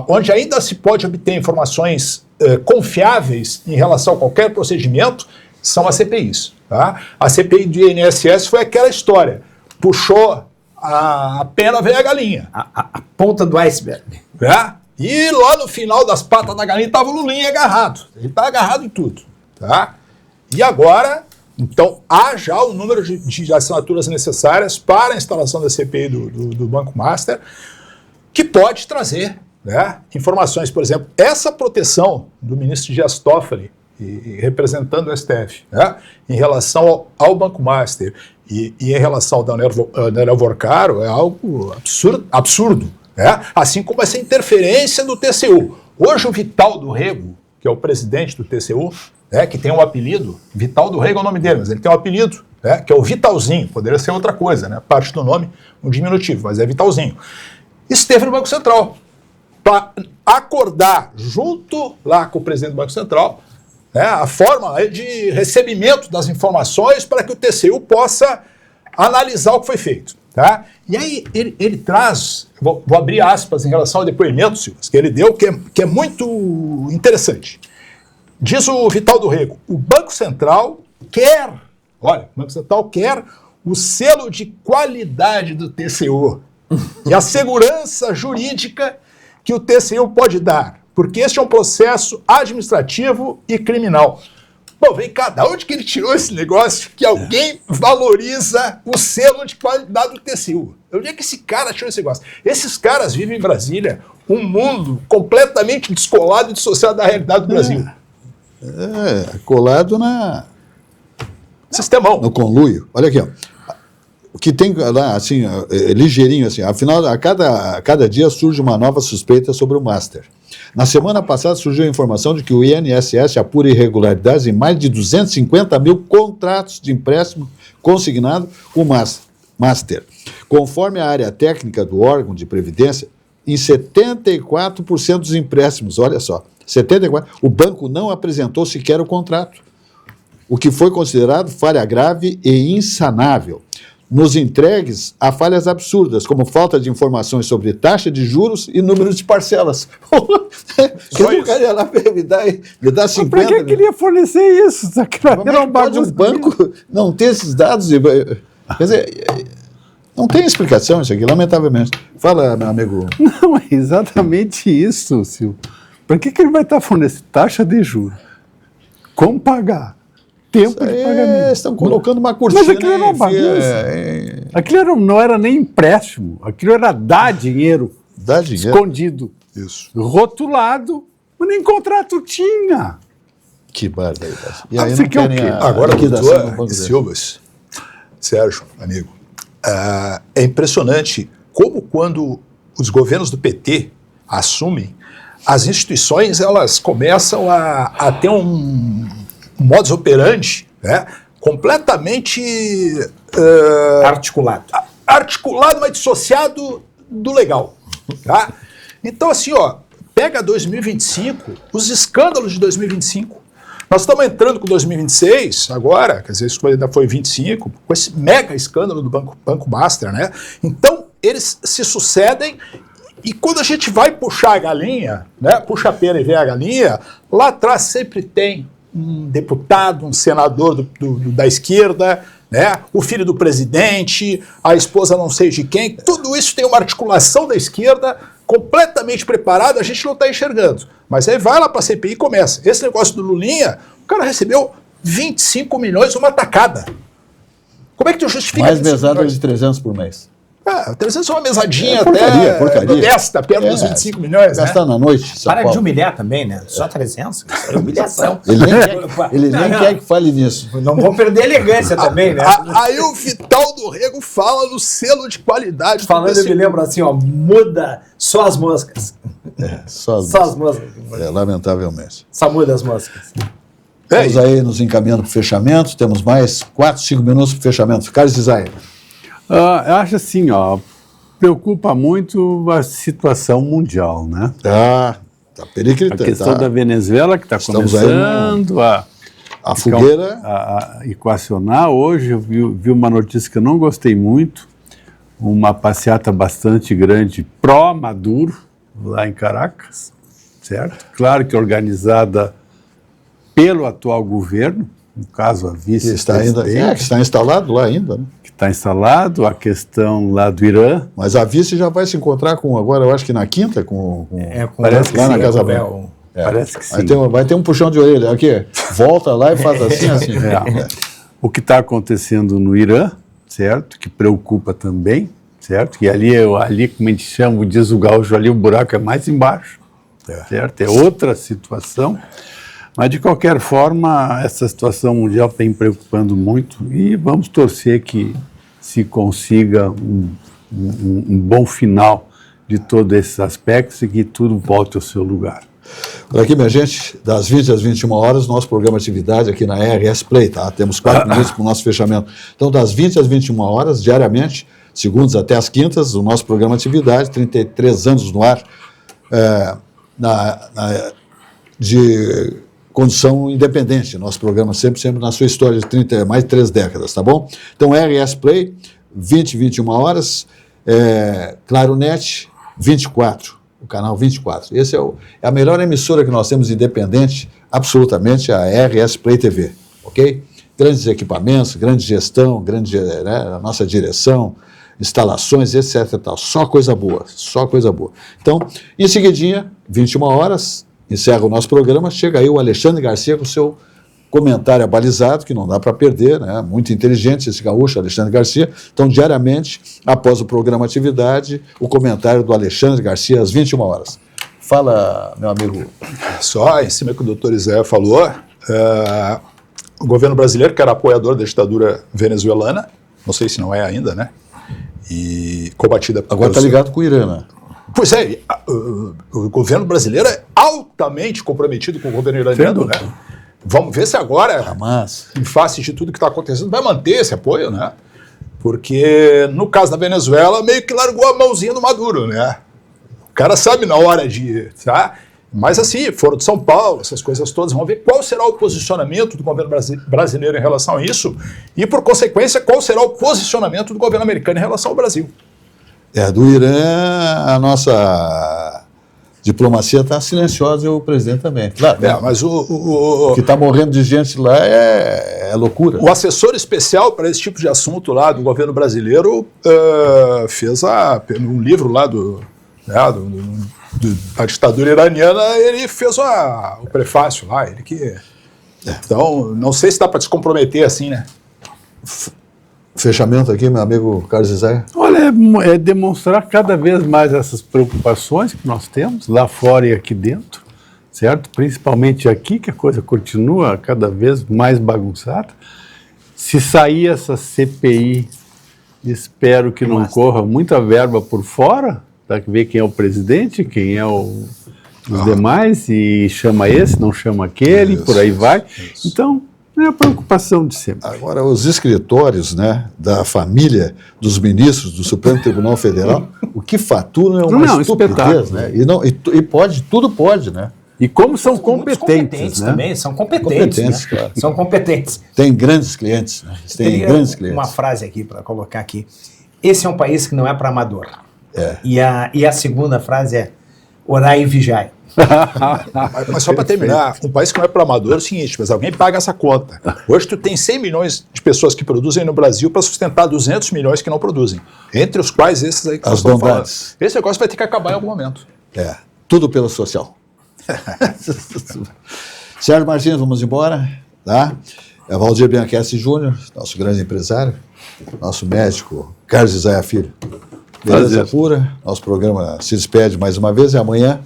onde ainda se pode obter informações confiáveis em relação a qualquer procedimento, são as CPIs. Tá? A CPI do INSS foi aquela história. Puxou a pena, veio a galinha. A ponta do iceberg. E lá no final das patas da galinha estava o Lulinha agarrado. Ele está agarrado em tudo. Tá? E agora, então, há já o número de assinaturas necessárias para a instalação da CPI do Banco Master, que pode trazer informações, por exemplo, essa proteção do ministro Dias Toffoli, representando o STF, em relação ao Banco Master e em relação ao Daniel Vorcaro, é algo absurdo. Assim como essa interferência do TCU. Hoje o Vital do Rego, que é o presidente do TCU, que tem um apelido, Vital do Rego é o nome dele, mas ele tem um apelido, que é o Vitalzinho, poderia ser outra coisa, parte do nome, um diminutivo, mas é Vitalzinho. Esteve no Banco Central para acordar junto lá com o presidente do Banco Central a forma de recebimento das informações para que o TCU possa analisar o que foi feito. Tá? E aí ele traz, vou abrir aspas em relação ao depoimento, Silvas, que ele deu, que é muito interessante. Diz o Vital do Rego, o Banco Central quer o selo de qualidade do TCU e a segurança jurídica que o TCU pode dar, porque este é um processo administrativo e criminal. Bom, vem cá, da onde que ele tirou esse negócio que alguém valoriza o selo de qualidade do TCU? Onde é que esse cara tirou esse negócio? Esses caras vivem em Brasília, um mundo completamente descolado e dissociado da realidade do Brasil. Colado na... Sistemão. No conluio. Olha aqui, ó. O que tem lá, assim, ligeirinho, assim, afinal, a cada dia surge uma nova suspeita sobre o Master. Na semana passada surgiu a informação de que o INSS apura irregularidades em mais de 250 mil contratos de empréstimo consignado com o Master. Conforme a área técnica do órgão de previdência, em 74% dos empréstimos, olha só, 74%, o banco não apresentou sequer o contrato, o que foi considerado falha grave e insanável. Nos entregues, há falhas absurdas, como falta de informações sobre taxa de juros e número de parcelas. O cara ia lá me dá 50... Mas para que ele ia fornecer isso? Pode um banco não ter esses dados? Quer dizer, não tem explicação isso aqui, lamentavelmente. Fala, meu amigo. Não, é exatamente isso, Silvio. Para que ele vai estar fornecendo taxa de juros? Como pagar? Tempo de pagamento. Estão colocando uma cortina. Mas aquilo era uma bagunça. Aquilo não era nem empréstimo. Aquilo era dar dinheiro. Escondido. Isso. Rotulado, mas nem contrato tinha. Que barbaridade. E aí você quer o quê? Agora, doutor Silvas, Sérgio, amigo, é impressionante como quando os governos do PT assumem, as instituições elas começam a ter um modus operandi completamente articulado, mas dissociado do legal. Tá? Então, assim, pega 2025, os escândalos de 2025. Nós estamos entrando com 2026 agora, quer dizer, isso ainda foi 25, com esse mega escândalo do Banco Master, né? Então, eles se sucedem e quando a gente vai puxar a galinha, puxa a pena e vê a galinha, lá atrás sempre tem um deputado, um senador da esquerda, o filho do presidente, a esposa não sei de quem, tudo isso tem uma articulação da esquerda completamente preparada, a gente não está enxergando. Mas aí vai lá para a CPI e começa. Esse negócio do Lulinha, o cara recebeu 25 milhões uma tacada. Como é que tu justifica mais mesada de 300 por mês. 300 é uma mesadinha porcaria. modesta, perto dos 25 milhões, né? Gastar na noite, São Para Paulo. de humilhar também, né? Só 300. É humilhação. Ele nem quer que fale nisso. Não vou perder a elegância também, né? Aí o Vital do Rego fala no selo de qualidade. Falando, eu me lembro assim, ó, muda só as moscas. Só Só as moscas. lamentavelmente. Só muda as moscas. Estamos aí nos encaminhando para o fechamento. Temos mais 4, 5 minutos para o fechamento. Carlos Isaia. Eu acho assim, ó, preocupa muito a situação mundial, né? Tá periclitando. A questão da Venezuela que está Estamos começando a fogueira. a equacionar. Hoje eu vi uma notícia que eu não gostei muito, uma passeata bastante grande pró-Maduro, lá em Caracas, certo? Claro que organizada pelo atual governo, no caso a Que está vice-presidente, que está instalado lá ainda, né? que está instalado, a questão lá do Irã. Mas a vice já vai se encontrar com, agora eu acho que na quinta, Parece que lá na sim, Casa Branca. Parece que sim. Vai ter um puxão de orelha. Aqui, volta lá e faz assim. O que está acontecendo no Irã, certo? Que preocupa também, certo? E ali, como a gente chama, diz o gaúcho, ali o buraco é mais embaixo, certo? É outra situação. Mas, de qualquer forma, essa situação mundial vem preocupando muito e vamos torcer que se consiga um bom final de todos esses aspectos e que tudo volte ao seu lugar. Por aqui, minha gente, das 20 às 21 horas, nosso programa de atividade aqui na RS Play, tá? Temos 4 minutos para o nosso fechamento. Então, das 20 às 21 horas, diariamente, segundas até as quintas, o nosso programa de atividade, 33 anos no ar, de condução independente. Nosso programa sempre na sua história de mais de 3 décadas, tá bom? Então, RS Play, 20 e 21 horas, Claro Net, 24. O canal 24. Esse é a melhor emissora que nós temos independente, absolutamente, a RS Play TV, ok? Grandes equipamentos, grande gestão, a nossa direção, instalações, etc. Tal. Só coisa boa. Então, em seguidinha, 21 horas, encerra o nosso programa, chega aí o Alexandre Garcia com o seu comentário abalizado, que não dá para perder, né? Muito inteligente esse gaúcho, Alexandre Garcia. Então, diariamente, após o programa Atividade, o comentário do Alexandre Garcia às 21 horas. Fala, meu amigo. Só em cima que o doutor Isaia falou, o governo brasileiro, que era apoiador da ditadura venezuelana, não sei se não é ainda, né? E combatida... Agora está ligado com o Irã, né? Pois é, o governo brasileiro é altamente comprometido com o governo iraniano, né? Vamos ver se agora, em face de tudo que está acontecendo, vai manter esse apoio, né? Porque, no caso da Venezuela, meio que largou a mãozinha do Maduro, né? O cara sabe na hora de... Tá? Mas assim, Foro de São Paulo, essas coisas todas, vamos ver qual será o posicionamento do governo brasileiro em relação a isso e, por consequência, qual será o posicionamento do governo americano em relação ao Brasil. Do Irã, a nossa... diplomacia está silenciosa e o presidente também. Claro, mas o que está morrendo de gente lá é loucura. O assessor especial para esse tipo de assunto lá do governo brasileiro fez um livro lá da ditadura iraniana, ele fez o prefácio lá. Então, não sei se dá para se comprometer assim, né? Fechamento aqui, meu amigo Carlos Isaia. Olha, é demonstrar cada vez mais essas preocupações que nós temos, lá fora e aqui dentro, certo? Principalmente aqui, que a coisa continua cada vez mais bagunçada. Se sair essa CPI, espero que não corra muita verba por fora, para ver quem é o presidente, quem é os demais, e chama esse, não chama aquele, por aí vai. Então... é a preocupação de sempre. Agora, os escritórios, né, da família dos ministros do Supremo Tribunal Federal, o que faturam é uma estupidez, né? Tudo pode, né? E como são competentes, né? Também, são competentes, né? Claro. São competentes. Tem grandes clientes, né? Tem grandes clientes. Uma frase aqui para colocar aqui. Esse é um país que não é para amador. E a segunda frase é orai e vigiai. Mas só para terminar, um país que não é para amador é o seguinte, mas alguém paga essa conta. Hoje tu tem 100 milhões de pessoas que produzem no Brasil para sustentar 200 milhões que não produzem. Entre os quais esses aí que nós estamos falando. Esse negócio vai ter que acabar em algum momento. Tudo pelo social. Sérgio Martins, vamos embora. Tá? Valdir Bianchessi Júnior, nosso grande empresário, nosso médico, Carlos Isaia Filho. Beleza pura. Nosso programa se despede mais uma vez e amanhã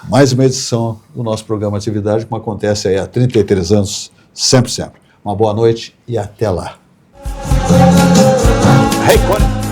mais uma edição do nosso programa Atividade, como acontece aí há 33 anos, sempre. Uma boa noite e até lá. Hey,